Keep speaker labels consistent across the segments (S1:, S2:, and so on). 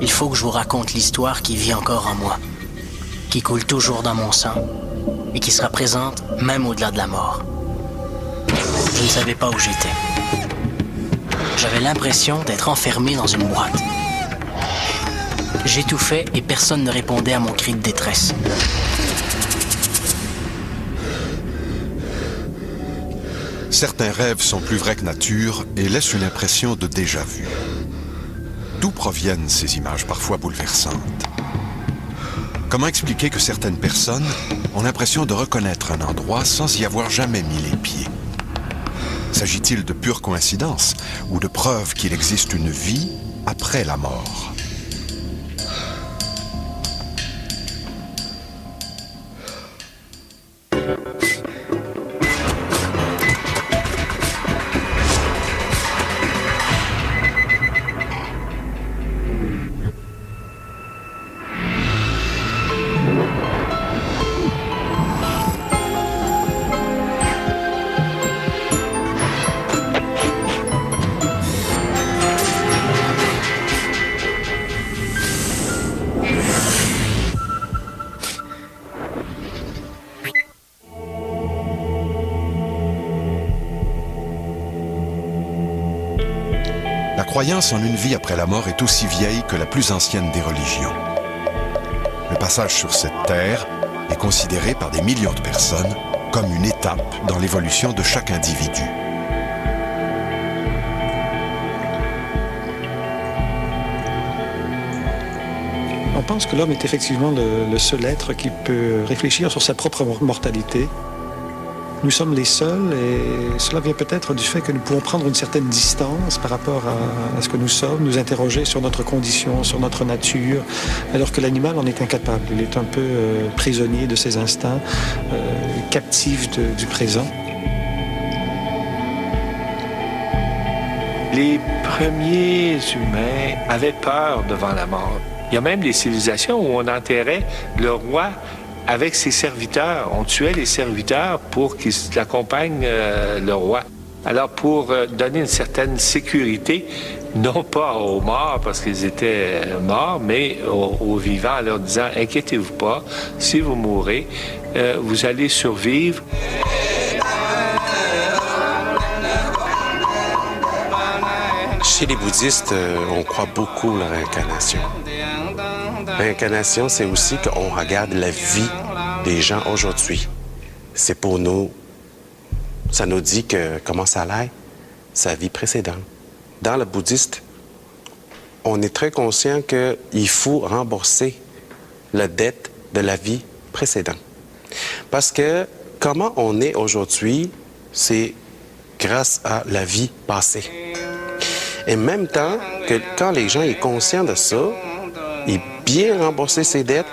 S1: Il faut que je vous raconte l'histoire qui vit encore en moi, qui coule toujours dans mon sang et qui sera présente même au-delà de la mort. Je ne savais pas où j'étais. J'avais l'impression d'être enfermé dans une boîte. J'étouffais et personne ne répondait à mon cri de détresse.
S2: Certains rêves sont plus vrais que nature et laissent une impression de déjà-vu. D'où proviennent ces images parfois bouleversantes? Comment expliquer que certaines personnes ont l'impression de reconnaître un endroit sans y avoir jamais mis les pieds? S'agit-il de pure coïncidence ou de preuves qu'il existe une vie après la mort? La croyance en une vie après la mort est aussi vieille que la plus ancienne des religions. Le passage sur cette terre est considéré par des millions de personnes comme une étape dans l'évolution de chaque individu.
S3: On pense que l'homme est effectivement le seul être qui peut réfléchir sur sa propre mortalité. Nous sommes les seuls et cela vient peut-être du fait que nous pouvons prendre une certaine distance par rapport à ce que nous sommes, nous interroger sur notre condition, sur notre nature, alors que l'animal en est incapable. Il est un peu prisonnier de ses instincts, captif du présent.
S4: Les premiers humains avaient peur devant la mort. Il y a même des civilisations où on enterrait le roi avec ses serviteurs. On tuait les serviteurs pour qu'ils accompagnent le roi. Alors, pour donner une certaine sécurité, non pas aux morts parce qu'ils étaient morts, mais aux vivants, en leur disant « Inquiétez-vous pas, si vous mourrez, vous allez survivre. »
S5: Chez les bouddhistes, on croit beaucoup à la réincarnation. Réincarnation, c'est aussi qu'on regarde la vie des gens aujourd'hui. C'est pour nous, ça nous dit que comment ça allait, sa vie précédente. Dans le bouddhiste, on est très conscient qu'il faut rembourser la dette de la vie précédente. Parce que comment on est aujourd'hui, c'est grâce à la vie passée. Et en même temps, que quand les gens sont conscients de ça, ils bien rembourser ses dettes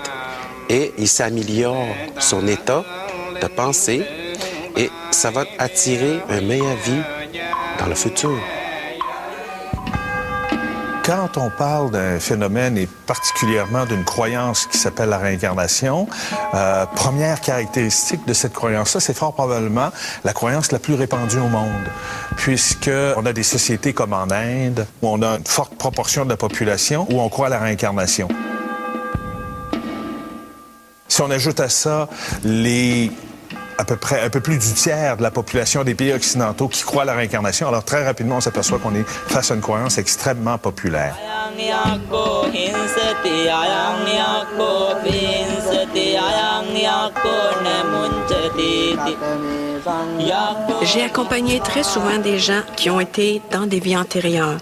S5: et il s'améliore son état de pensée et ça va attirer une meilleure vie dans le futur.
S6: Quand on parle d'un phénomène et particulièrement d'une croyance qui s'appelle la réincarnation, première caractéristique de cette croyance-là, c'est fort probablement la croyance la plus répandue au monde, puisqu'on a des sociétés comme en Inde, où on a une forte proportion de la population où on croit à la réincarnation. Si on ajoute à ça à peu près un peu plus du tiers de la population des pays occidentaux qui croient à la réincarnation, alors très rapidement, on s'aperçoit qu'on est face à une croyance extrêmement populaire.
S7: J'ai accompagné très souvent des gens qui ont été dans des vies antérieures.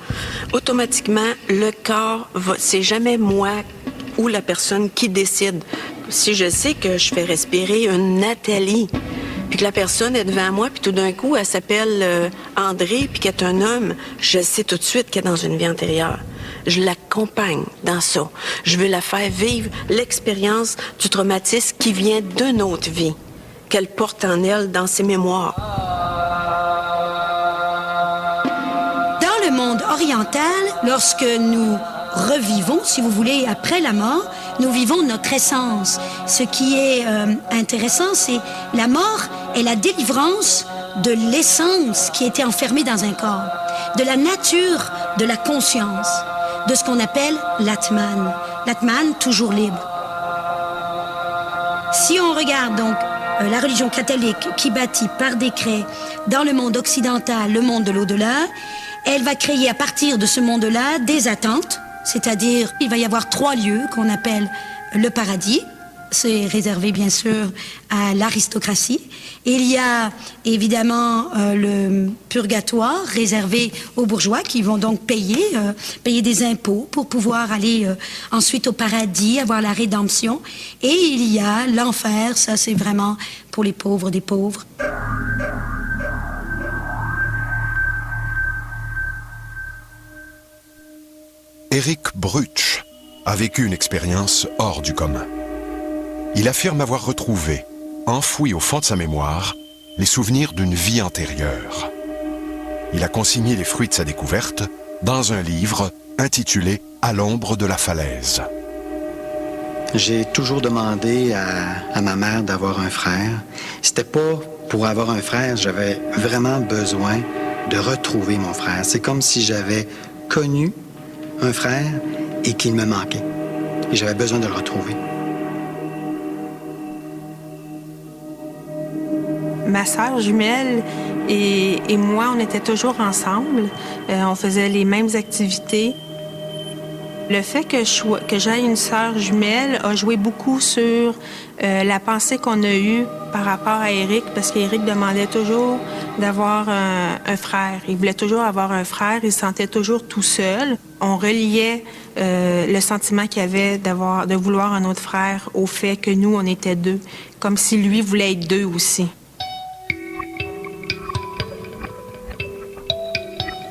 S7: Automatiquement, le corps, c'est jamais moi ou la personne qui décide. Si je sais que je fais respirer une Nathalie, puis que la personne est devant moi, puis tout d'un coup, elle s'appelle André, puis qu'elle est un homme, je sais tout de suite qu'elle est dans une vie antérieure. Je l'accompagne dans ça. Je veux la faire vivre l'expérience du traumatisme qui vient d'une autre vie, qu'elle porte en elle, dans ses mémoires.
S8: Dans le monde oriental, lorsque nous revivons, si vous voulez, après la mort, nous vivons notre essence. Ce qui est intéressant, c'est la mort est la délivrance de l'essence qui était enfermée dans un corps. de la nature de la conscience, de ce qu'on appelle l'Atman. L'Atman, toujours libre. Si on regarde donc la religion catholique qui bâtit par décret dans le monde occidental le monde de l'au-delà, elle va créer à partir de ce monde-là des attentes, c'est-à-dire il va y avoir 3 lieux qu'on appelle le paradis. C'est réservé bien sûr à l'aristocratie. Il y a évidemment le purgatoire réservé aux bourgeois qui vont donc payer des impôts pour pouvoir aller ensuite au paradis, avoir la rédemption. Et il y a l'enfer, ça c'est vraiment pour les pauvres des pauvres.
S2: Éric Brutsch a vécu une expérience hors du commun. Il affirme avoir retrouvé, enfoui au fond de sa mémoire, les souvenirs d'une vie antérieure. Il a consigné les fruits de sa découverte dans un livre intitulé « À l'ombre de la falaise ».
S9: J'ai toujours demandé à ma mère d'avoir un frère. C'était pas pour avoir un frère, j'avais vraiment besoin de retrouver mon frère. C'est comme si j'avais connu un frère et qu'il me manquait. Et j'avais besoin de le retrouver.
S10: Ma sœur jumelle et moi, on était toujours ensemble. On faisait les mêmes activités. Le fait que j'aie une sœur jumelle a joué beaucoup sur la pensée qu'on a eue par rapport à Éric, parce qu'Éric demandait toujours d'avoir un frère. Il voulait toujours avoir un frère, il se sentait toujours tout seul. On reliait le sentiment qu'il avait de vouloir un autre frère au fait que nous, on était 2, comme si lui voulait être 2 aussi.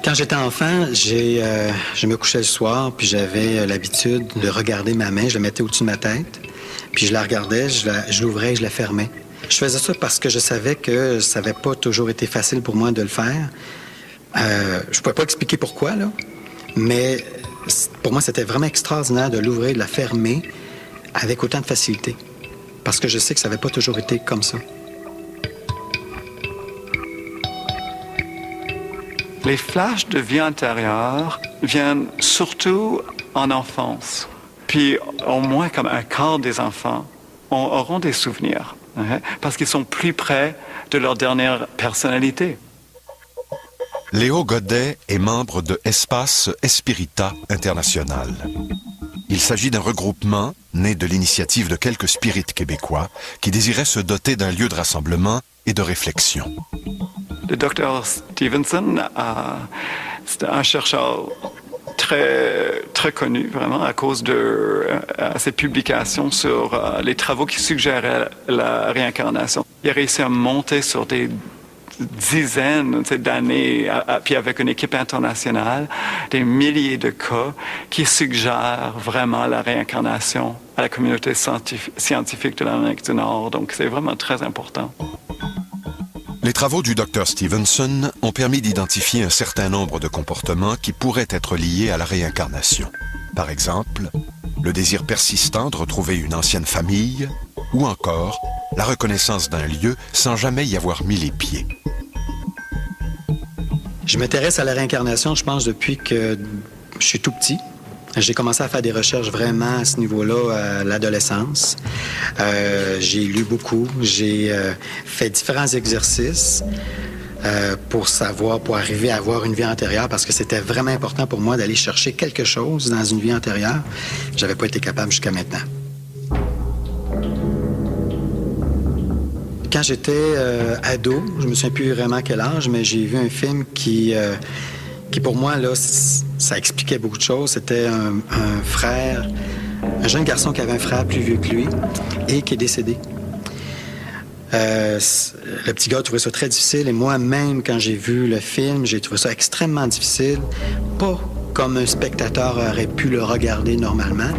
S9: Quand j'étais enfant, je me couchais le soir, puis j'avais l'habitude de regarder ma main. Je la mettais au-dessus de ma tête, puis je la regardais, je l'ouvrais et je la fermais. Je faisais ça parce que je savais que ça n'avait pas toujours été facile pour moi de le faire. Je pouvais pas expliquer pourquoi, là, mais pour moi, c'était vraiment extraordinaire de l'ouvrir, de la fermer avec autant de facilité. Parce que je sais que ça n'avait pas toujours été comme ça.
S11: Les flashs de vie antérieure viennent surtout en enfance. Puis au moins comme un quart des enfants auront des souvenirs, hein, parce qu'ils sont plus près de leur dernière personnalité.
S2: Léo Godet est membre de Espace Espirita International. Il s'agit d'un regroupement né de l'initiative de quelques spirites québécois qui désiraient se doter d'un lieu de rassemblement et de réflexion.
S11: Le docteur Stevenson, c'était un chercheur très connu, vraiment, à cause de ses publications sur les travaux qui suggéraient la réincarnation. Il a réussi à monter sur des dizaines d'années, puis avec une équipe internationale, des milliers de cas qui suggèrent vraiment la réincarnation à la communauté scientifique de l'Amérique du Nord. Donc, c'est vraiment très important.
S2: Les travaux du Dr Stevenson ont permis d'identifier un certain nombre de comportements qui pourraient être liés à la réincarnation. Par exemple, le désir persistant de retrouver une ancienne famille, ou encore la reconnaissance d'un lieu sans jamais y avoir mis les pieds.
S9: Je m'intéresse à la réincarnation, je pense, depuis que je suis tout petit. J'ai commencé à faire des recherches vraiment à ce niveau-là à l'adolescence. J'ai lu beaucoup, j'ai fait différents exercices pour arriver à avoir une vie antérieure, parce que c'était vraiment important pour moi d'aller chercher quelque chose dans une vie antérieure. J'avais pas été capable jusqu'à maintenant. Quand j'étais ado, je me souviens plus vraiment quel âge, mais j'ai vu un film qui pour moi, là, ça expliquait beaucoup de choses. C'était un frère, un jeune garçon qui avait un frère plus vieux que lui et qui est décédé. Le petit gars trouvait ça très difficile et moi-même, quand j'ai vu le film, j'ai trouvé ça extrêmement difficile. Pas comme un spectateur aurait pu le regarder normalement,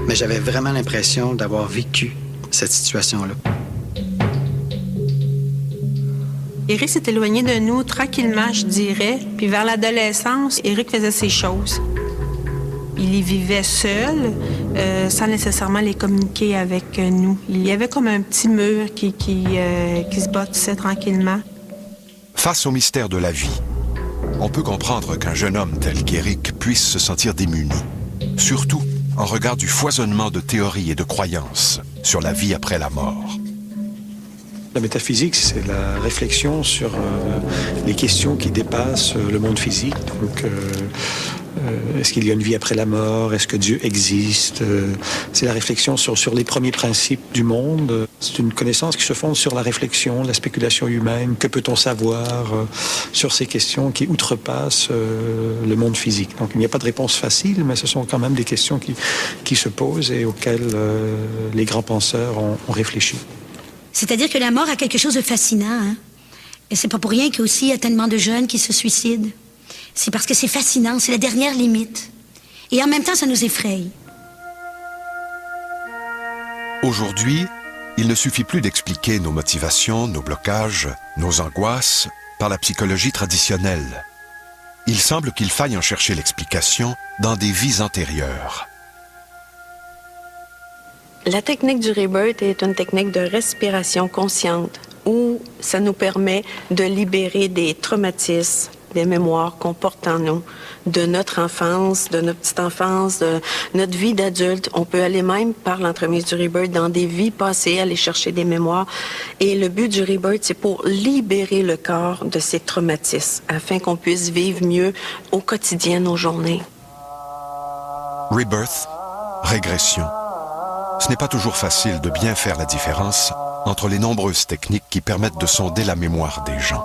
S9: mais j'avais vraiment l'impression d'avoir vécu cette situation-là.
S10: Éric s'est éloigné de nous tranquillement, je dirais. Puis vers l'adolescence, Éric faisait ses choses. Il y vivait seul, sans nécessairement les communiquer avec nous. Il y avait comme un petit mur qui se bâtissait tranquillement.
S2: Face au mystère de la vie, on peut comprendre qu'un jeune homme tel qu'Éric puisse se sentir démuni, surtout en regard du foisonnement de théories et de croyances sur la vie après la mort.
S3: La métaphysique, c'est la réflexion sur les questions qui dépassent le monde physique. Donc, est-ce qu'il y a une vie après la mort? Est-ce que Dieu existe? C'est la réflexion sur les premiers principes du monde. C'est une connaissance qui se fonde sur la réflexion, la spéculation humaine. Que peut-on savoir sur ces questions qui outrepassent le monde physique? Donc, il n'y a pas de réponse facile, mais ce sont quand même des questions qui se posent et auxquelles les grands penseurs ont réfléchi.
S8: C'est-à-dire que la mort a quelque chose de fascinant, hein? Et c'est pas pour rien qu'aussi il y a tellement de jeunes qui se suicident. C'est parce que c'est fascinant, c'est la dernière limite. Et en même temps, ça nous effraie.
S2: Aujourd'hui, il ne suffit plus d'expliquer nos motivations, nos blocages, nos angoisses par la psychologie traditionnelle. Il semble qu'il faille en chercher l'explication dans des vies antérieures.
S7: La technique du rebirth est une technique de respiration consciente où ça nous permet de libérer des traumatismes, des mémoires qu'on porte en nous, de notre enfance, de notre petite enfance, de notre vie d'adulte. On peut aller même par l'entremise du rebirth dans des vies passées, aller chercher des mémoires. Et le but du rebirth, c'est pour libérer le corps de ces traumatismes afin qu'on puisse vivre mieux au quotidien nos journées.
S2: Rebirth, régression. Ce n'est pas toujours facile de bien faire la différence entre les nombreuses techniques qui permettent de sonder la mémoire des gens.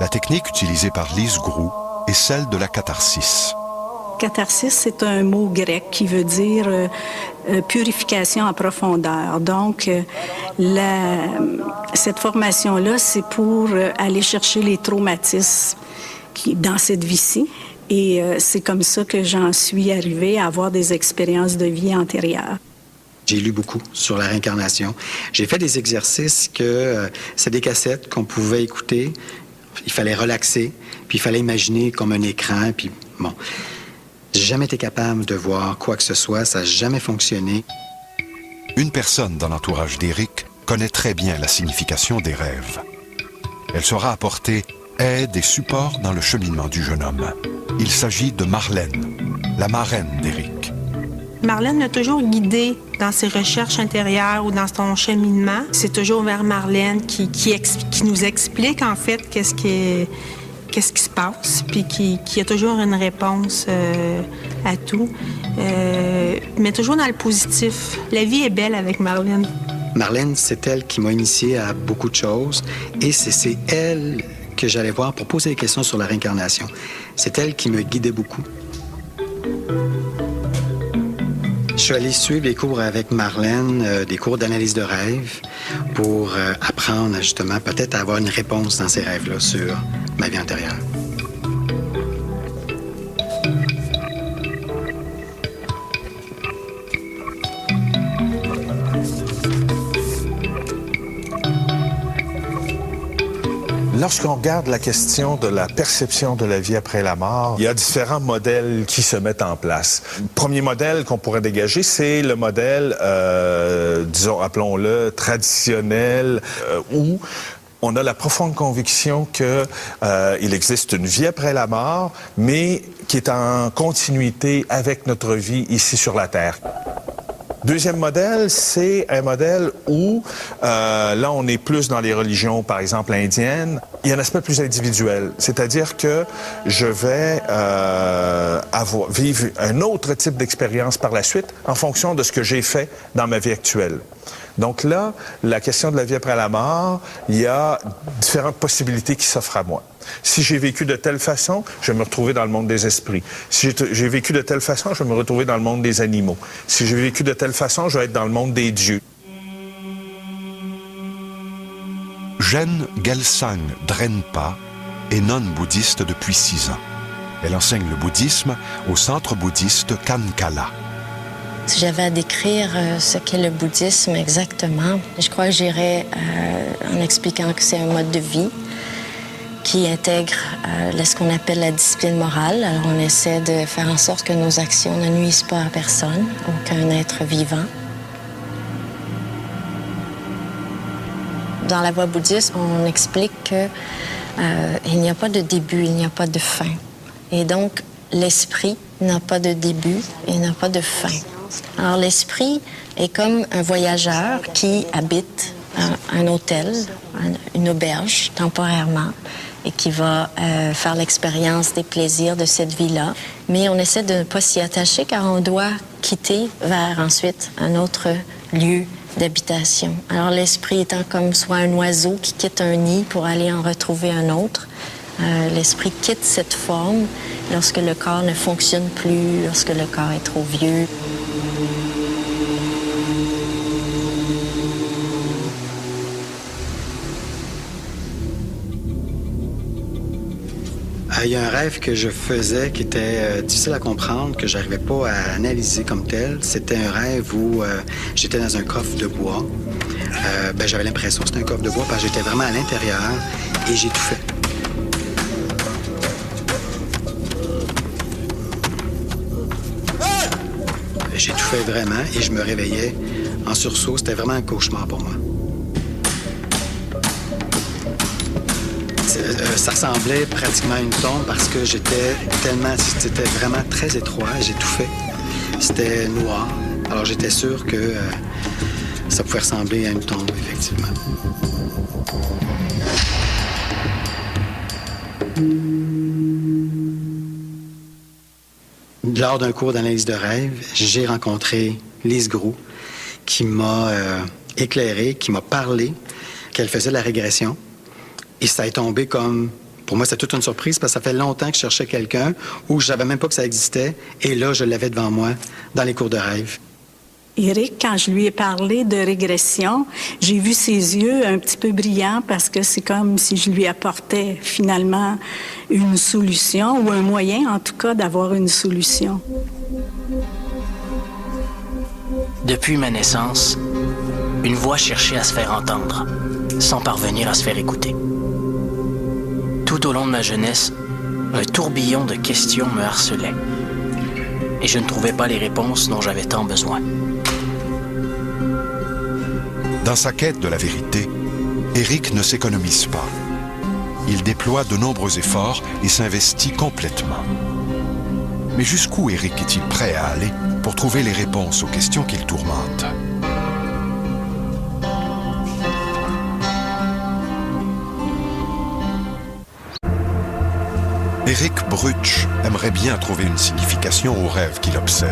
S2: La technique utilisée par Lise Groux est celle de la catharsis.
S12: Catharsis, c'est un mot grec qui veut dire purification en profondeur. Donc, cette formation-là, c'est pour aller chercher les traumatismes dans cette vie-ci. Et c'est comme ça que j'en suis arrivée à avoir des expériences de vie antérieures.
S9: J'ai lu beaucoup sur la réincarnation. J'ai fait des exercices c'est des cassettes qu'on pouvait écouter. Il fallait relaxer, puis il fallait imaginer comme un écran, puis bon. J'ai jamais été capable de voir quoi que ce soit, ça n'a jamais fonctionné.
S2: Une personne dans l'entourage d'Éric connaît très bien la signification des rêves. Elle saura apporter aide et support dans le cheminement du jeune homme. Il s'agit de Marlène, la marraine d'Éric.
S10: Marlène l'a toujours guidé dans ses recherches intérieures ou dans son cheminement. C'est toujours vers Marlène qui nous explique, en fait, qu'est-ce qui se passe, puis qui a toujours une réponse à tout, mais toujours dans le positif. La vie est belle avec Marlène.
S9: Marlène, c'est elle qui m'a initié à beaucoup de choses, et c'est elle que j'allais voir pour poser des questions sur la réincarnation. C'est elle qui me guidait beaucoup. Je suis allé suivre des cours avec Marlène, des cours d'analyse de rêve, pour apprendre justement peut-être à avoir une réponse dans ces rêves-là sur ma vie antérieure.
S6: Lorsqu'on regarde la question de la perception de la vie après la mort, il y a différents modèles qui se mettent en place. Le premier modèle qu'on pourrait dégager, c'est le modèle, disons, appelons-le traditionnel, où on a la profonde conviction qu'il existe une vie après la mort, mais qui est en continuité avec notre vie ici sur la Terre. Deuxième modèle, c'est un modèle où, là, on est plus dans les religions, par exemple, indiennes. Il y a un aspect plus individuel, c'est-à-dire que je vais vivre un autre type d'expérience par la suite en fonction de ce que j'ai fait dans ma vie actuelle. Donc là, la question de la vie après la mort, il y a différentes possibilités qui s'offrent à moi. Si j'ai vécu de telle façon, je vais me retrouver dans le monde des esprits. Si j'ai vécu de telle façon, je vais me retrouver dans le monde des animaux. Si j'ai vécu de telle façon, je vais être dans le monde des dieux.
S2: Jen Gelsang Drenpa est nonne bouddhiste depuis 6 ans. Elle enseigne le bouddhisme au centre bouddhiste Kankala.
S13: Si j'avais à décrire ce qu'est le bouddhisme exactement, je crois que j'irais en expliquant que c'est un mode de vie qui intègre ce qu'on appelle la discipline morale. Alors on essaie de faire en sorte que nos actions ne nuisent pas à personne, aucun être vivant. Dans la voie bouddhiste, on explique que il n'y a pas de début, il n'y a pas de fin. Et donc, l'esprit n'a pas de début et n'a pas de fin. Alors, l'esprit est comme un voyageur qui habite un hôtel, une auberge, temporairement, et qui va faire l'expérience des plaisirs de cette vie-là. Mais on essaie de ne pas s'y attacher car on doit quitter vers ensuite un autre lieu d'habitation. Alors l'esprit étant comme soit un oiseau qui quitte un nid pour aller en retrouver un autre, l'esprit quitte cette forme lorsque le corps ne fonctionne plus, lorsque le corps est trop vieux.
S9: Il y a un rêve que je faisais qui était difficile à comprendre, que j'arrivais pas à analyser comme tel. C'était un rêve où j'étais dans un coffre de bois. J'avais l'impression que c'était un coffre de bois parce que j'étais vraiment à l'intérieur et j'étouffais. J'étouffais vraiment et je me réveillais en sursaut. C'était vraiment un cauchemar pour moi. Ça ressemblait pratiquement à une tombe parce que c'était vraiment très étroit, j'étouffais. C'était noir. Alors j'étais sûr que ça pouvait ressembler à une tombe, effectivement. Lors d'un cours d'analyse de rêve, j'ai rencontré Lise Groux qui m'a éclairé, qui m'a parlé qu'elle faisait de la régression. Et ça est tombé comme... Pour moi, c'est toute une surprise parce que ça fait longtemps que je cherchais quelqu'un où je savais même pas que ça existait. Et là, je l'avais devant moi dans les cours de rêve.
S12: Éric, quand je lui ai parlé de régression, j'ai vu ses yeux un petit peu brillants parce que c'est comme si je lui apportais finalement une solution ou un moyen, en tout cas, d'avoir une solution.
S1: Depuis ma naissance, une voix cherchait à se faire entendre, sans parvenir à se faire écouter. Tout au long de ma jeunesse, un tourbillon de questions me harcelait. Et je ne trouvais pas les réponses dont j'avais tant besoin.
S2: Dans sa quête de la vérité, Éric ne s'économise pas. Il déploie de nombreux efforts et s'investit complètement. Mais jusqu'où Éric est-il prêt à aller pour trouver les réponses aux questions qu'il tourmente? Éric Brutsch aimerait bien trouver une signification au rêve qui l'obsède.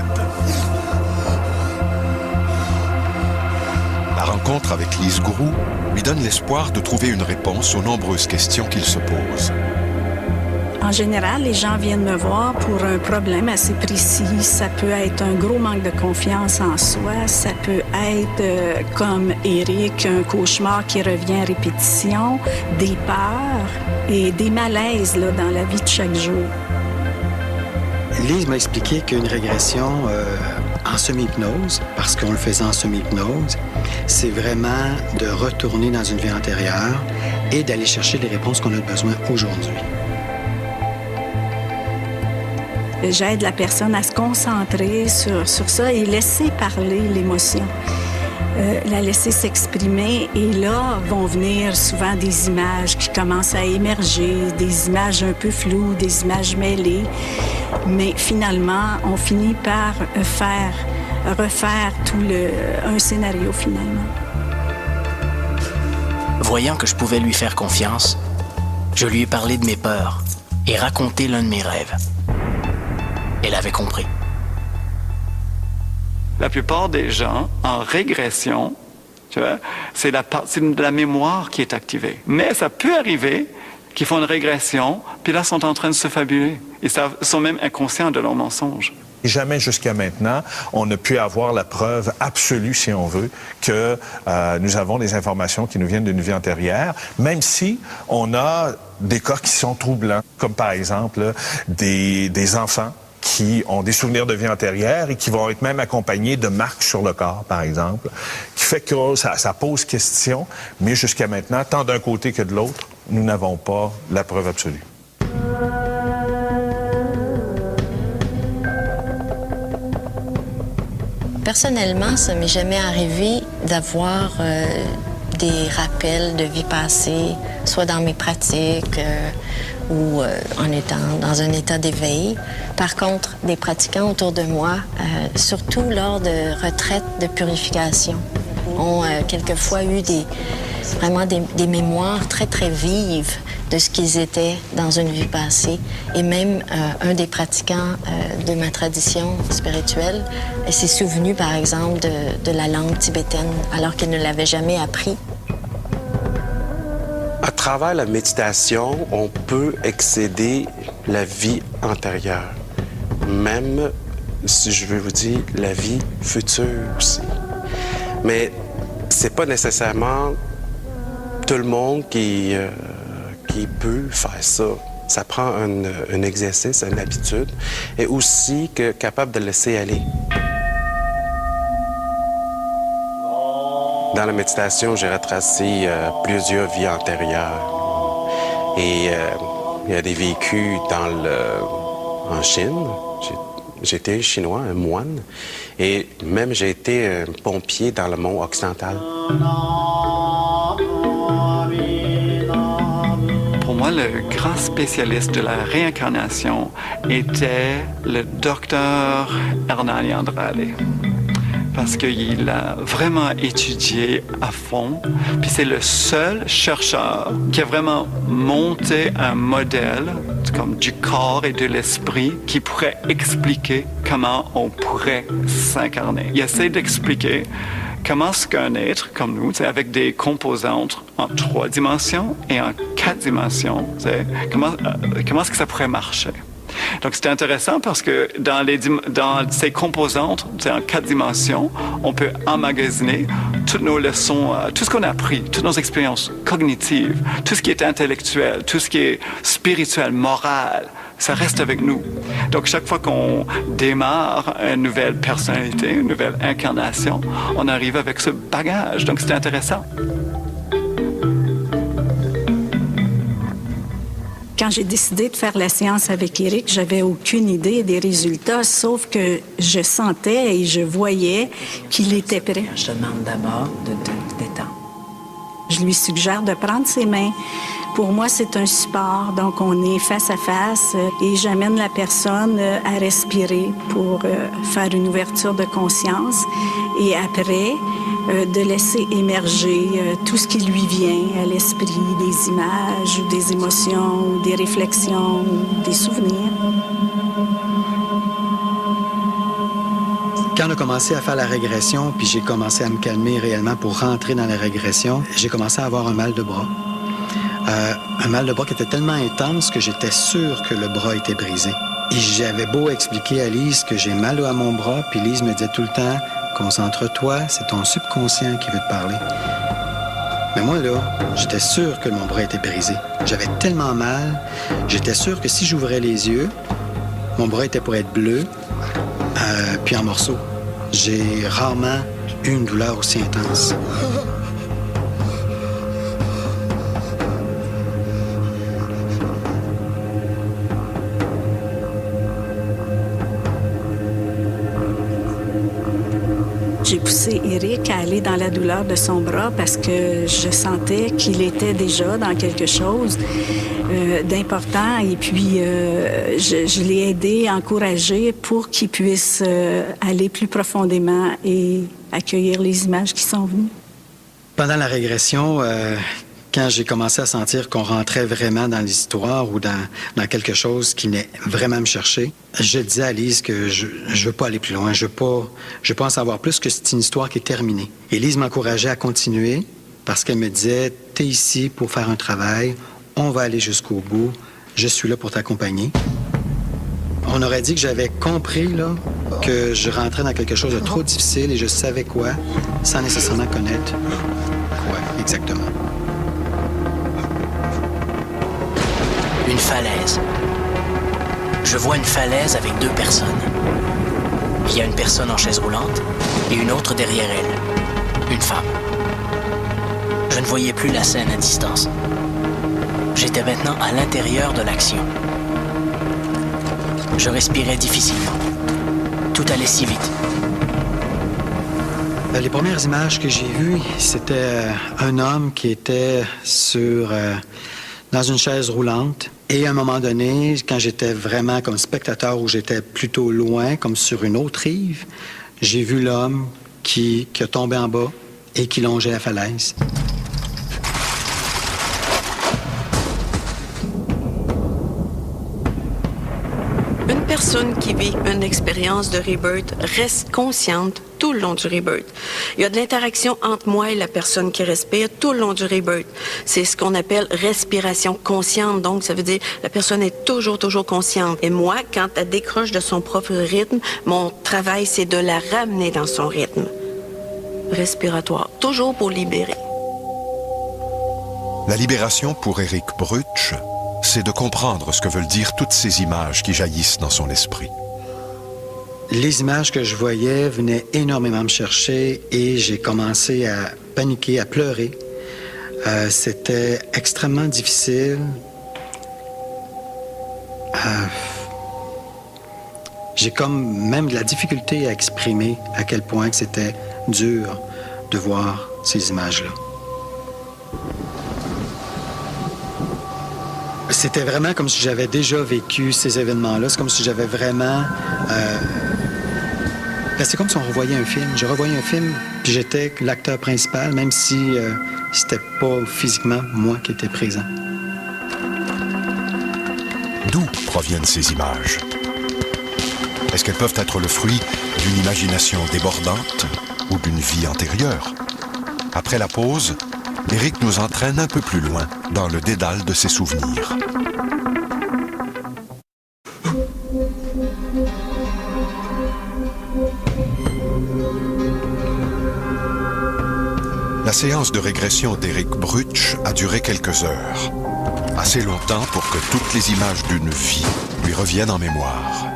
S2: La rencontre avec Lise Groux lui donne l'espoir de trouver une réponse aux nombreuses questions qu'il se pose.
S12: En général, les gens viennent me voir pour un problème assez précis. Ça peut être un gros manque de confiance en soi. Ça peut être, comme Éric, un cauchemar qui revient à répétition, des peurs et des malaises là, dans la vie de chaque jour.
S9: Lise m'a expliqué qu'une régression en semi-hypnose, parce qu'on le faisait en semi-hypnose, c'est vraiment de retourner dans une vie antérieure et d'aller chercher les réponses qu'on a besoin aujourd'hui.
S12: J'aide la personne à se concentrer sur ça et laisser parler l'émotion, la laisser s'exprimer. Et là vont venir souvent des images qui commencent à émerger, des images un peu floues, des images mêlées. Mais finalement, on finit par refaire un scénario finalement.
S1: Voyant que je pouvais lui faire confiance, je lui ai parlé de mes peurs et raconté l'un de mes rêves. Elle avait compris.
S11: La plupart des gens en régression, tu vois, c'est de la mémoire qui est activée. Mais ça peut arriver qu'ils font une régression, puis là, sont en train de se fabuler. Ils sont même inconscients de leurs mensonges.
S6: Et jamais jusqu'à maintenant, on a pu avoir la preuve absolue, si on veut, que nous avons des informations qui nous viennent d'une vie antérieure, même si on a des cas qui sont troublants, comme par exemple des enfants qui ont des souvenirs de vie antérieure et qui vont être même accompagnés de marques sur le corps, par exemple, qui fait que ça pose question, mais jusqu'à maintenant, tant d'un côté que de l'autre, nous n'avons pas la preuve absolue.
S13: Personnellement, ça m'est jamais arrivé d'avoir des rappels de vie passée, soit dans mes pratiques ou en étant dans un état d'éveil. Par contre, des pratiquants autour de moi, surtout lors de retraites de purification, ont quelquefois eu vraiment des mémoires très, très vives de ce qu'ils étaient dans une vie passée. Et même un des pratiquants de ma tradition spirituelle s'est souvenu, par exemple, de la langue tibétaine, alors qu'il ne l'avait jamais appris.
S5: À travers la méditation, on peut excéder la vie antérieure. Même, si je veux vous dire, la vie future aussi. Mais c'est pas nécessairement tout le monde qui peut faire ça. Ça prend un exercice, une habitude, et aussi capable de laisser aller. Dans la méditation, j'ai retracé plusieurs vies antérieures. Et il y a des vécus en Chine. J'étais chinois, un moine. Et même j'ai été un pompier dans le monde occidental.
S11: Pour moi, le grand spécialiste de la réincarnation était le docteur Hernani Andrade. Parce qu'il a vraiment étudié à fond. Puis c'est le seul chercheur qui a vraiment monté un modèle comme du corps et de l'esprit qui pourrait expliquer comment on pourrait s'incarner. Il essaie d'expliquer comment est-ce qu'un être comme nous, avec des composantes en 3 dimensions et en 4 dimensions, comment est-ce que ça pourrait marcher? Donc, c'était intéressant parce que dans ces composantes, en 4 dimensions, on peut emmagasiner toutes nos leçons, tout ce qu'on a appris, toutes nos expériences cognitives, tout ce qui est intellectuel, tout ce qui est spirituel, moral, ça reste avec nous. Donc, chaque fois qu'on démarre une nouvelle personnalité, une nouvelle incarnation, on arrive avec ce bagage. Donc, c'était intéressant.
S12: Quand j'ai décidé de faire la séance avec Éric, j'avais aucune idée des résultats, sauf que je sentais et je voyais qu'il était prêt.
S7: Je te demande d'abord de te détendre.
S12: Je lui suggère de prendre ses mains. Pour moi, c'est un support, donc on est face à face et j'amène la personne à respirer pour faire une ouverture de conscience et après, de laisser émerger tout ce qui lui vient à l'esprit, des images, ou des émotions, ou des réflexions, ou des souvenirs.
S9: Quand on a commencé à faire la régression, puis j'ai commencé à me calmer réellement pour rentrer dans la régression, j'ai commencé à avoir un mal de bras. Un mal de bras qui était tellement intense que j'étais sûr que le bras était brisé. Et j'avais beau expliquer à Lise que j'ai mal à mon bras, puis Lise me disait tout le temps « Concentre-toi, c'est ton subconscient qui veut te parler. » Mais moi, là, j'étais sûr que mon bras était brisé. J'avais tellement mal, j'étais sûr que si j'ouvrais les yeux, mon bras était pour être bleu, puis en morceaux. J'ai rarement eu une douleur aussi intense.
S12: J'ai poussé Éric à aller dans la douleur de son bras parce que je sentais qu'il était déjà dans quelque chose d'important. Et puis, je l'ai aidé, encouragé pour qu'il puisse aller plus profondément et accueillir les images qui sont venues.
S9: Pendant la régression, quand j'ai commencé à sentir qu'on rentrait vraiment dans l'histoire ou dans quelque chose qui venait vraiment me chercher, je disais à Lise que je veux pas aller plus loin, je veux pas en savoir plus, que c'est une histoire qui est terminée. Et Lise m'encourageait à continuer parce qu'elle me disait « T'es ici pour faire un travail, on va aller jusqu'au bout, je suis là pour t'accompagner ». On aurait dit que j'avais compris là, que je rentrais dans quelque chose de trop difficile et je savais quoi, sans nécessairement connaître quoi exactement.
S1: Une falaise. Je vois une falaise avec 2 personnes. Il y a une personne en chaise roulante et une autre derrière elle. Une femme. Je ne voyais plus la scène à distance. J'étais maintenant à l'intérieur de l'action. Je respirais difficilement. Tout allait si vite.
S9: Les premières images que j'ai vues, c'était un homme qui était dans une chaise roulante. Et à un moment donné, quand j'étais vraiment comme spectateur, où j'étais plutôt loin, comme sur une autre rive, j'ai vu l'homme qui a tombé en bas et qui longeait la falaise.
S7: Une personne qui vit une expérience de rebirth reste consciente tout le long du rebirth. Il y a de l'interaction entre moi et la personne qui respire tout le long du rebirth. C'est ce qu'on appelle respiration consciente. Donc, ça veut dire la personne est toujours consciente. Et moi, quand elle décroche de son propre rythme, mon travail, c'est de la ramener dans son rythme respiratoire, toujours pour libérer.
S2: La libération pour Eric Brutsch, c'est de comprendre ce que veulent dire toutes ces images qui jaillissent dans son esprit.
S9: Les images que je voyais venaient énormément me chercher et j'ai commencé à paniquer, à pleurer. C'était extrêmement difficile. J'ai comme même de la difficulté à exprimer à quel point que c'était dur de voir ces images-là. C'était vraiment comme si j'avais déjà vécu ces événements-là. C'est comme si j'avais vraiment... c'est comme si on revoyait un film. Je revoyais un film, puis j'étais l'acteur principal, même si c'était pas physiquement moi qui étais présent.
S2: D'où proviennent ces images? Est-ce qu'elles peuvent être le fruit d'une imagination débordante ou d'une vie antérieure? Après la pause, Eric nous entraîne un peu plus loin dans le dédale de ses souvenirs. La séance de régression d'Eric Brutsch a duré quelques heures. Assez longtemps pour que toutes les images d'une vie lui reviennent en mémoire.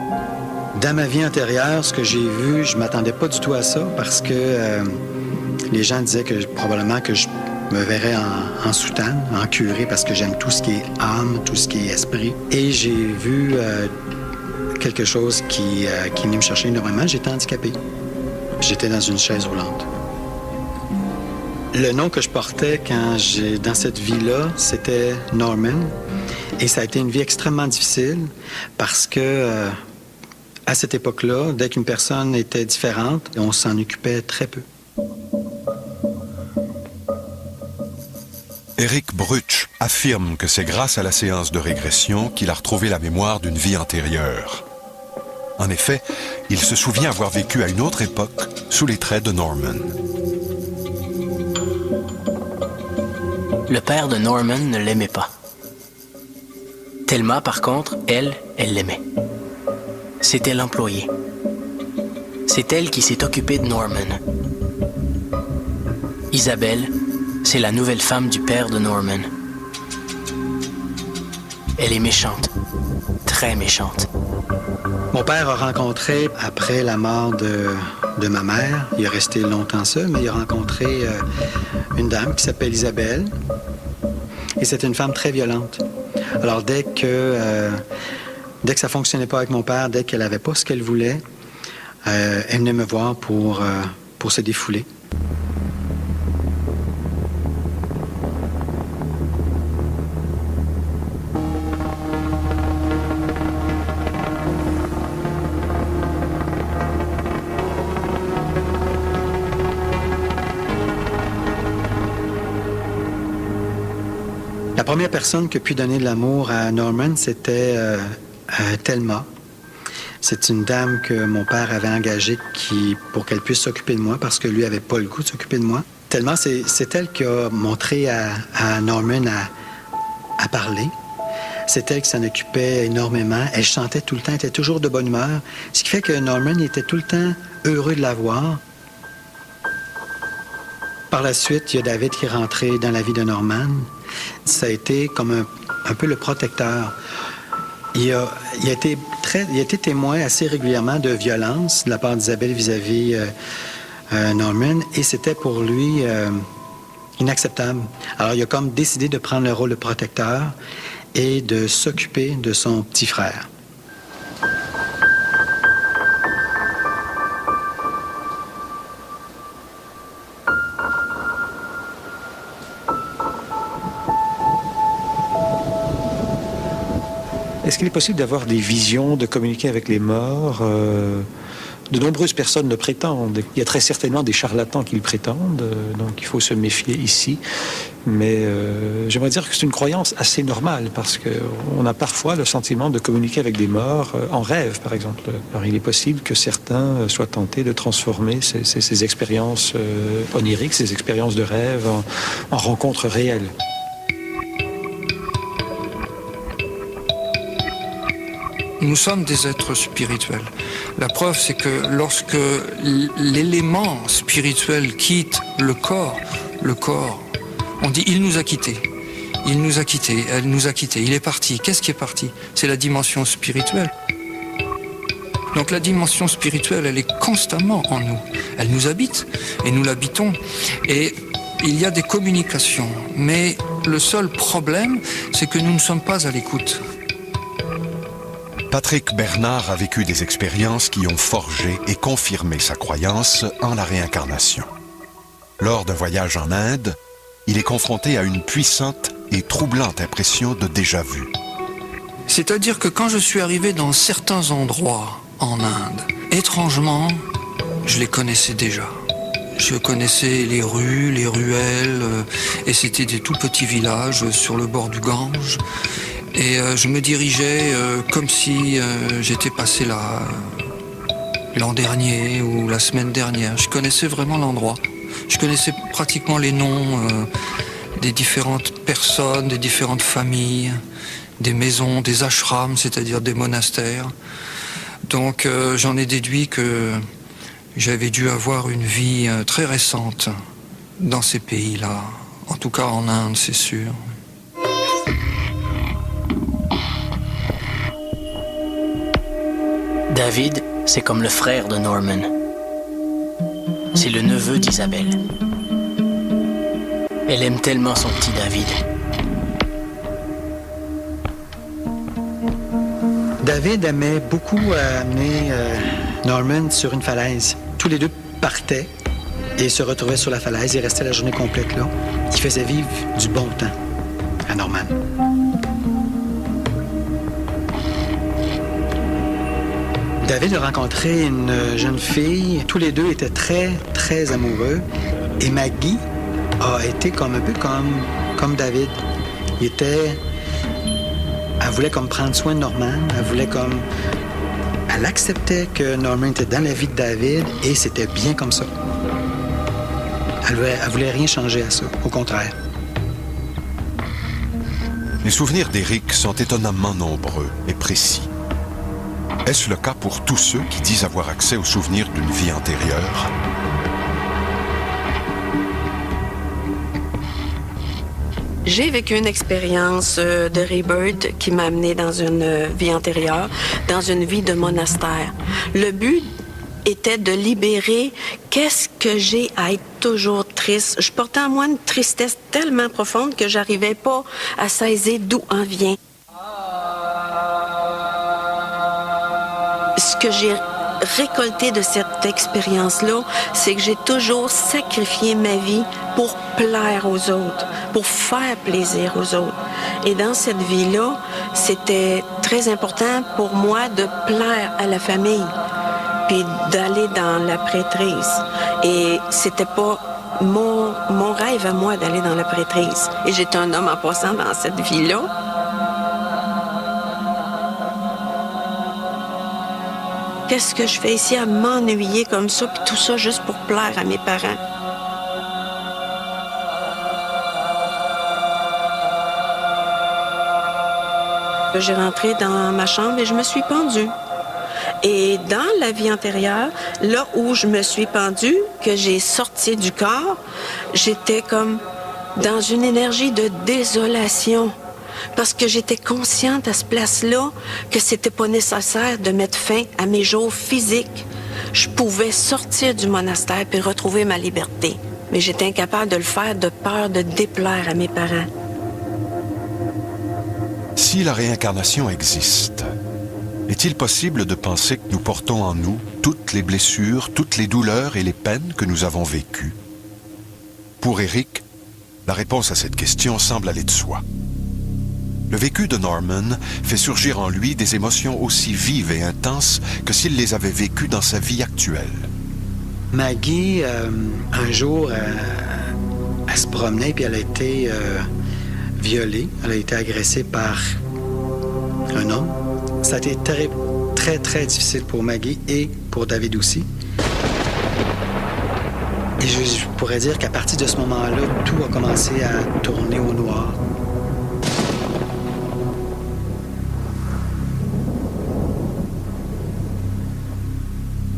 S9: Dans ma vie antérieure, ce que j'ai vu, je m'attendais pas du tout à ça parce que les gens disaient que probablement que je me verrais en soutane, en curé, parce que j'aime tout ce qui est âme, tout ce qui est esprit. Et j'ai vu quelque chose qui venait me chercher énormément. J'étais handicapé. J'étais dans une chaise roulante. Le nom que je portais dans cette vie-là, c'était Norman. Et ça a été une vie extrêmement difficile parce que à cette époque-là, dès qu'une personne était différente, on s'en occupait très peu.
S2: Eric Brutsch affirme que c'est grâce à la séance de régression qu'il a retrouvé la mémoire d'une vie antérieure. En effet, il se souvient avoir vécu à une autre époque sous les traits de Norman.
S1: Le père de Norman ne l'aimait pas. Thelma, par contre, elle l'aimait. C'était l'employée. C'est elle qui s'est occupée de Norman. Isabelle, c'est la nouvelle femme du père de Norman. Elle est méchante. Très méchante.
S9: Mon père a rencontré, après la mort de ma mère, il est resté longtemps seul, mais il a rencontré une dame qui s'appelle Isabelle. Et c'était une femme très violente. Alors dès que ça fonctionnait pas avec mon père, dès qu'elle avait pas ce qu'elle voulait, elle venait me voir pour se défouler. La première personne qui a pu donner de l'amour à Norman, c'était Thelma. C'est une dame que mon père avait engagée pour qu'elle puisse s'occuper de moi parce que lui n'avait pas le goût de s'occuper de moi. Thelma, c'est elle qui a montré à Norman à parler. C'est elle qui s'en occupait énormément. Elle chantait tout le temps, elle était toujours de bonne humeur. Ce qui fait que Norman était tout le temps heureux de la voir. Par la suite, il y a David qui est rentré dans la vie de Norman. Ça a été comme un peu le protecteur. Il a été témoin assez régulièrement de violence de la part d'Isabelle vis-à-vis Norman, et c'était pour lui inacceptable. Alors, il a comme décidé de prendre le rôle de protecteur et de s'occuper de son petit frère.
S3: Est-ce qu'il est possible d'avoir des visions, de communiquer avec les morts? De nombreuses personnes le prétendent. Il y a très certainement des charlatans qui le prétendent, donc il faut se méfier ici. Mais j'aimerais dire que c'est une croyance assez normale, parce qu'on a parfois le sentiment de communiquer avec des morts en rêve, par exemple. Alors il est possible que certains soient tentés de transformer ces expériences oniriques, ces expériences de rêve, en rencontres réelles.
S14: Nous sommes des êtres spirituels. La preuve, c'est que lorsque l'élément spirituel quitte le corps, on dit « il nous a quittés ». Il nous a quittés, elle nous a quittés, il est parti. Qu'est-ce qui est parti? C'est la dimension spirituelle. Donc la dimension spirituelle, elle est constamment en nous. Elle nous habite et nous l'habitons. Et il y a des communications. Mais le seul problème, c'est que nous ne sommes pas à l'écoute.
S2: Patrick Bernard a vécu des expériences qui ont forgé et confirmé sa croyance en la réincarnation. Lors d'un voyage en Inde, il est confronté à une puissante et troublante impression de déjà-vu.
S14: C'est-à-dire que quand je suis arrivé dans certains endroits en Inde, étrangement, je les connaissais déjà. Je connaissais les rues, les ruelles, et c'était des tout petits villages sur le bord du Gange. Et je me dirigeais comme si j'étais passé là l'an dernier ou la semaine dernière. Je connaissais vraiment l'endroit. Je connaissais pratiquement les noms des différentes personnes, des différentes familles, des maisons, des ashrams, c'est-à-dire des monastères. Donc j'en ai déduit que j'avais dû avoir une vie très récente dans ces pays-là. En tout cas en Inde, c'est sûr.
S1: David, c'est comme le frère de Norman. C'est le neveu d'Isabelle. Elle aime tellement son petit David.
S9: David aimait beaucoup amener Norman sur une falaise. Tous les deux partaient et se retrouvaient sur la falaise et restaient la journée complète là. Il faisait vivre du bon temps à Norman. David a rencontré une jeune fille. Tous les deux étaient très, très amoureux. Et Maggie a été un peu comme David. Elle voulait comme prendre soin de Norman. Elle acceptait que Norman était dans la vie de David et c'était bien comme ça. Elle voulait rien changer à ça, au contraire.
S2: Les souvenirs d'Éric sont étonnamment nombreux et précis. Est-ce le cas pour tous ceux qui disent avoir accès aux souvenirs d'une vie antérieure?
S7: J'ai vécu une expérience de rebirth qui m'a amenée dans une vie antérieure, dans une vie de monastère. Le but était de libérer qu'est-ce que j'ai à être toujours triste. Je portais en moi une tristesse tellement profonde que j'arrivais pas à saisir d'où en vient. Ce que j'ai récolté de cette expérience-là, c'est que j'ai toujours sacrifié ma vie pour plaire aux autres, pour faire plaisir aux autres. Et dans cette vie-là, c'était très important pour moi de plaire à la famille, puis d'aller dans la prêtrise. Et c'était pas mon rêve à moi d'aller dans la prêtrise. Et j'étais un homme en passant dans cette vie-là. Qu'est-ce que je fais ici à m'ennuyer comme ça, puis tout ça juste pour plaire à mes parents? J'ai rentré dans ma chambre et je me suis pendue. Et dans la vie antérieure, là où je me suis pendue, que j'ai sorti du corps, j'étais comme dans une énergie de désolation. Parce que j'étais consciente à ce place-là que c'était pas nécessaire de mettre fin à mes jours physiques. Je pouvais sortir du monastère puis retrouver ma liberté. Mais j'étais incapable de le faire de peur de déplaire à mes parents.
S2: Si la réincarnation existe, est-il possible de penser que nous portons en nous toutes les blessures, toutes les douleurs et les peines que nous avons vécues? Pour Éric, la réponse à cette question semble aller de soi. Le vécu de Norman fait surgir en lui des émotions aussi vives et intenses que s'il les avait vécues dans sa vie actuelle.
S9: Maggie, un jour, elle se promenait puis elle a été violée. Elle a été agressée par un homme. Ça a été terrible, très, très difficile pour Maggie et pour David aussi. Et je pourrais dire qu'à partir de ce moment-là, tout a commencé à tourner au noir.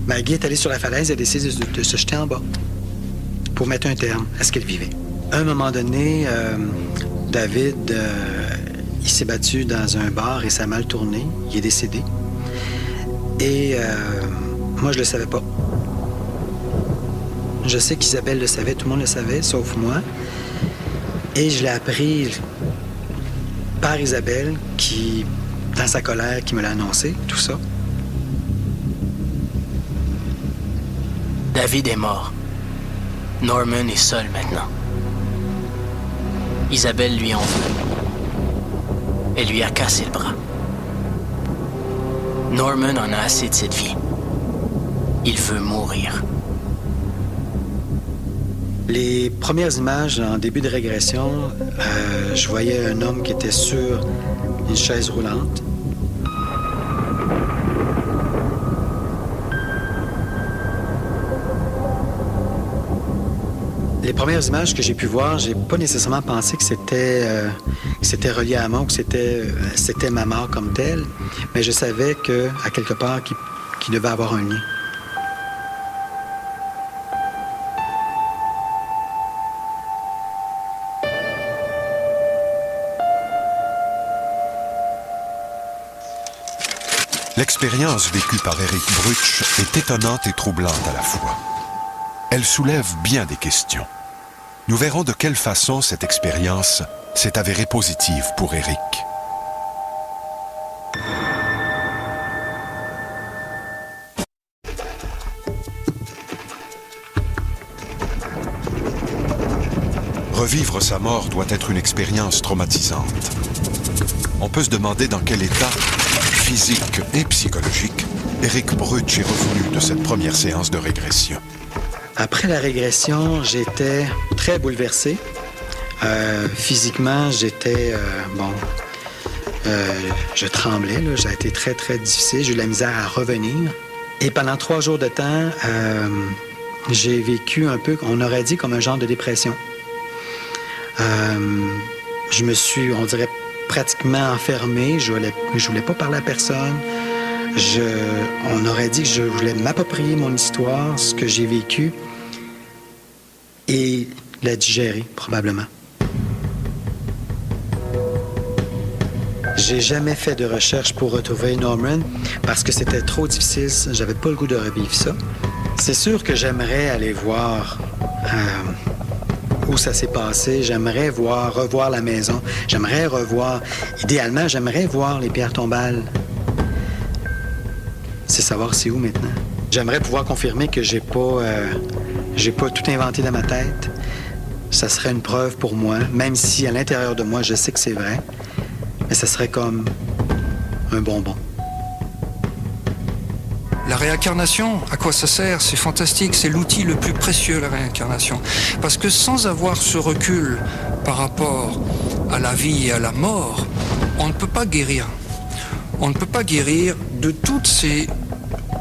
S9: Maggie est allée sur la falaise et a décidé de se jeter en bas pour mettre un terme à ce qu'elle vivait. À un moment donné, David, il s'est battu dans un bar et ça a mal tourné. Il est décédé. Et moi, je le savais pas. Je sais qu'Isabelle le savait, tout le monde le savait, sauf moi. Et je l'ai appris par Isabelle, qui, dans sa colère, qui me l'a annoncé, tout ça.
S1: David est mort. Norman est seul maintenant. Isabelle lui en veut. Elle lui a cassé le bras. Norman en a assez de cette vie. Il veut mourir.
S9: Les premières images en début de régression, je voyais un homme qui était sur une chaise roulante. Les premières images que j'ai pu voir, j'ai pas nécessairement pensé que c'était relié à moi ou que c'était ma mort comme telle, mais je savais qu'à quelque part, qu'il devait avoir un lien.
S2: L'expérience vécue par Eric Brutsch est étonnante et troublante à la fois. Elle soulève bien des questions. Nous verrons de quelle façon cette expérience s'est avérée positive pour Eric. Revivre sa mort doit être une expérience traumatisante. On peut se demander dans quel état, physique et psychologique, Eric Brutsch est revenu de cette première séance de régression.
S9: Après la régression, j'étais très bouleversé. Physiquement, j'étais... je tremblais, là. Ça a été très, très difficile. J'ai eu de la misère à revenir. Et pendant 3 jours de temps, j'ai vécu un peu, on aurait dit, comme un genre de dépression. Je me suis, on dirait, pratiquement enfermé. Je voulais pas parler à personne. On aurait dit que je voulais m'approprier mon histoire, ce que j'ai vécu, et la digérer, probablement. J'ai jamais fait de recherche pour retrouver Norman parce que c'était trop difficile. J'avais pas le goût de revivre ça. C'est sûr que j'aimerais aller voir où ça s'est passé. J'aimerais revoir la maison. J'aimerais revoir... Idéalement, j'aimerais voir les pierres tombales. C'est savoir c'est où maintenant. J'aimerais pouvoir confirmer que j'ai pas tout inventé dans ma tête. Ça serait une preuve pour moi, même si à l'intérieur de moi, je sais que c'est vrai. Mais ça serait comme un bonbon.
S14: La réincarnation, à quoi ça sert? C'est fantastique, c'est l'outil le plus précieux, la réincarnation. Parce que sans avoir ce recul par rapport à la vie et à la mort, on ne peut pas guérir. On ne peut pas guérir de toutes ces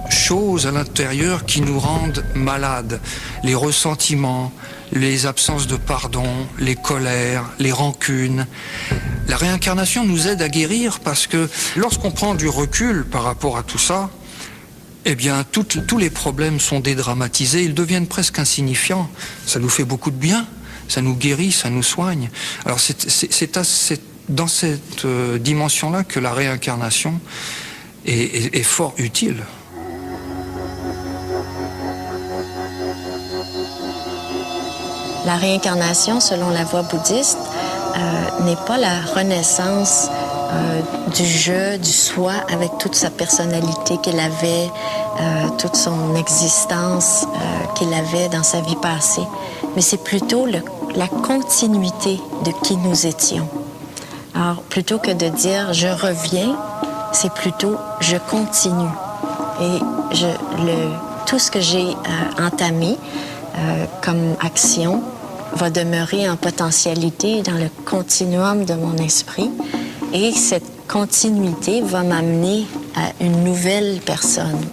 S14: choses à l'intérieur qui nous rendent malades. Les ressentiments, les absences de pardon, les colères, les rancunes. La réincarnation nous aide à guérir parce que lorsqu'on prend du recul par rapport à tout ça, eh bien, tous les problèmes sont dédramatisés, ils deviennent presque insignifiants. Ça nous fait beaucoup de bien, ça nous guérit, ça nous soigne. Alors c'est dans cette dimension-là que la réincarnation est fort utile.
S13: La réincarnation, selon la voie bouddhiste, n'est pas la renaissance du je, du soi, avec toute sa personnalité qu'il avait, toute son existence qu'il avait dans sa vie passée. Mais c'est plutôt la continuité de qui nous étions. Alors, plutôt que de dire « je reviens », c'est plutôt « je continue ». Et tout ce que j'ai entamé comme action va demeurer en potentialité dans le continuum de mon esprit. Et cette continuité va m'amener à une nouvelle personne.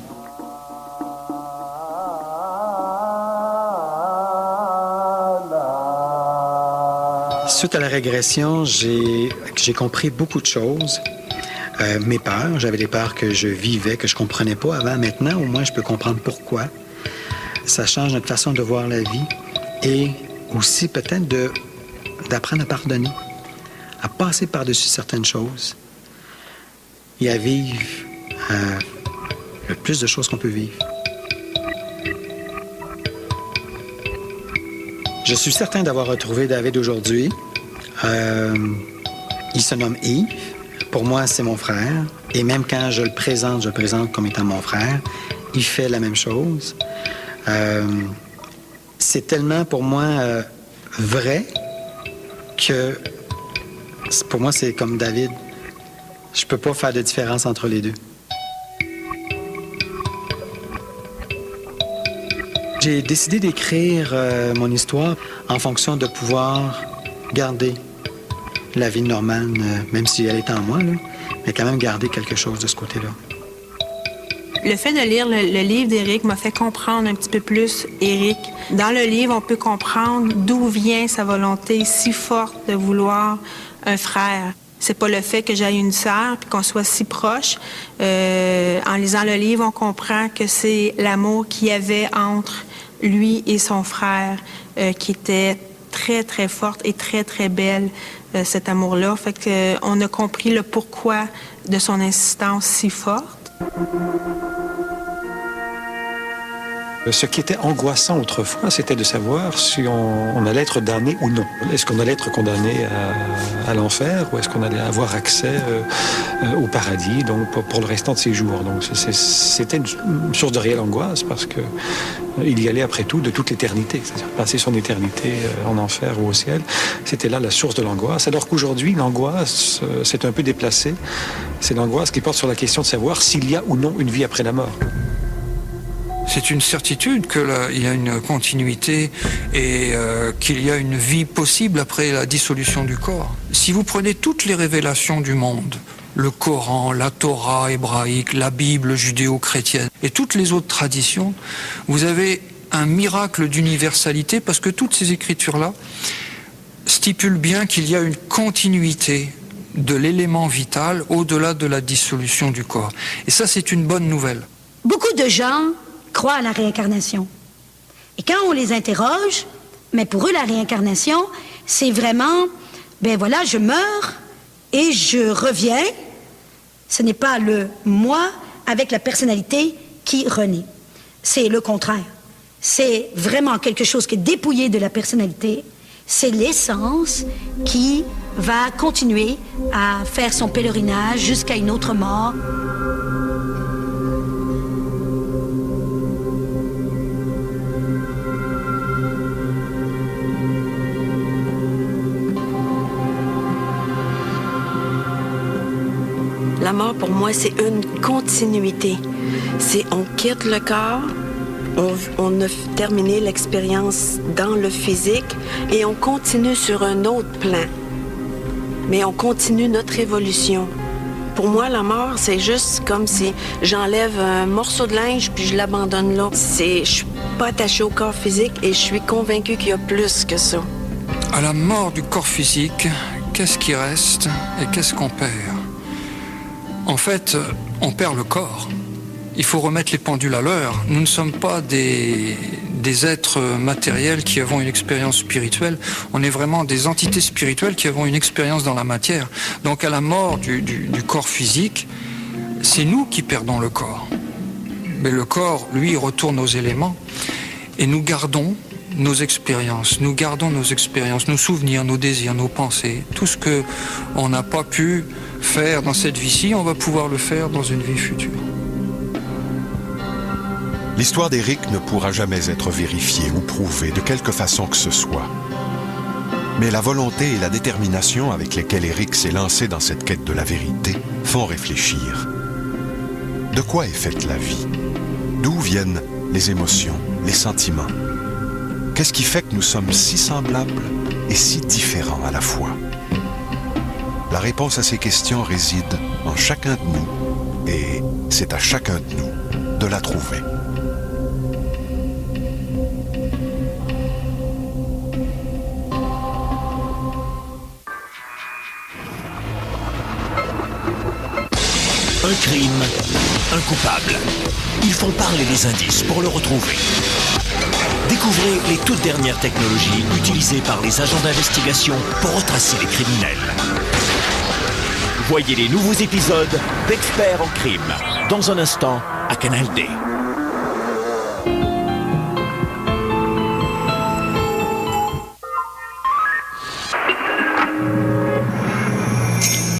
S9: Suite à la régression, j'ai compris beaucoup de choses. Mes peurs, j'avais des peurs que je vivais, que je comprenais pas avant. Maintenant, au moins, je peux comprendre pourquoi. Ça change notre façon de voir la vie et aussi peut-être d'apprendre à pardonner, à passer par-dessus certaines choses et à vivre le plus de choses qu'on peut vivre. Je suis certain d'avoir retrouvé David aujourd'hui. Il se nomme Yves. Pour moi, c'est mon frère. Et même quand je le présente comme étant mon frère. Il fait la même chose. C'est tellement pour moi vrai que pour moi, c'est comme David. Je peux pas faire de différence entre les deux. J'ai décidé d'écrire mon histoire en fonction de pouvoir garder la vie normale, même si elle est en moi, là, mais quand même garder quelque chose de ce côté-là.
S10: Le fait de lire le livre d'Éric m'a fait comprendre un petit peu plus Éric. Dans le livre, on peut comprendre d'où vient sa volonté si forte de vouloir un frère. C'est pas le fait que j'aille une sœur puis qu'on soit si proche. En lisant le livre, on comprend que c'est l'amour qu'il y avait entre lui et son frère qui était très, très forte et très, très belle, cet amour-là. Fait que, on a compris le pourquoi de son insistance si forte.
S3: Ce qui était angoissant autrefois, c'était de savoir si on allait être damné ou non. Est-ce qu'on allait être condamné à l'enfer ou est-ce qu'on allait avoir accès au paradis donc pour le restant de ses jours. Donc c'était une source de réelle angoisse parce que il y allait après tout de toute l'éternité, c'est-à-dire passer son éternité en enfer ou au ciel. C'était là la source de l'angoisse. Alors qu'aujourd'hui, l'angoisse s'est un peu déplacée. C'est l'angoisse qui porte sur la question de savoir s'il y a ou non une vie après la mort.
S14: C'est une certitude qu'il y a une continuité et qu'il y a une vie possible après la dissolution du corps. Si vous prenez toutes les révélations du monde, le Coran, la Torah hébraïque, la Bible judéo-chrétienne et toutes les autres traditions, vous avez un miracle d'universalité parce que toutes ces écritures-là stipulent bien qu'il y a une continuité de l'élément vital au-delà de la dissolution du corps. Et ça, c'est une bonne nouvelle.
S8: Beaucoup de gens croient à la réincarnation. Et quand on les interroge, mais pour eux, la réincarnation, c'est vraiment, ben voilà, je meurs et je reviens. Ce n'est pas le moi avec la personnalité qui renaît. C'est le contraire. C'est vraiment quelque chose qui est dépouillé de la personnalité. C'est l'essence qui va continuer à faire son pèlerinage jusqu'à une autre mort.
S7: La mort, pour moi, c'est une continuité. C'est on quitte le corps, on a terminé l'expérience dans le physique et on continue sur un autre plan. Mais on continue notre évolution. Pour moi, la mort, c'est juste comme si j'enlève un morceau de linge puis je l'abandonne là. Je suis pas attachée au corps physique et je suis convaincue qu'il y a plus que ça.
S14: À la mort du corps physique, qu'est-ce qui reste et qu'est-ce qu'on perd ? En fait, on perd le corps. Il faut remettre les pendules à l'heure. Nous ne sommes pas des êtres matériels qui avons une expérience spirituelle. On est vraiment des entités spirituelles qui avons une expérience dans la matière. Donc à la mort du corps physique, c'est nous qui perdons le corps. Mais le corps, lui, retourne aux éléments. Et nous gardons nos expériences, nos souvenirs, nos désirs, nos pensées. Tout ce qu'on n'a pas pu faire dans cette vie-ci, on va pouvoir le faire dans une vie future.
S2: L'histoire d'Éric ne pourra jamais être vérifiée ou prouvée de quelque façon que ce soit. Mais la volonté et la détermination avec lesquelles Eric s'est lancé dans cette quête de la vérité font réfléchir. De quoi est faite la vie? D'où viennent les émotions, les sentiments? Qu'est-ce qui fait que nous sommes si semblables et si différents à la fois? La réponse à ces questions réside en chacun de nous et c'est à chacun de nous de la trouver.
S15: Un crime, un coupable. Ils font parler les indices pour le retrouver. Découvrez les toutes dernières technologies utilisées par les agents d'investigation pour retracer les criminels. Voyez les nouveaux épisodes d'Experts en crime dans un instant à Canal D.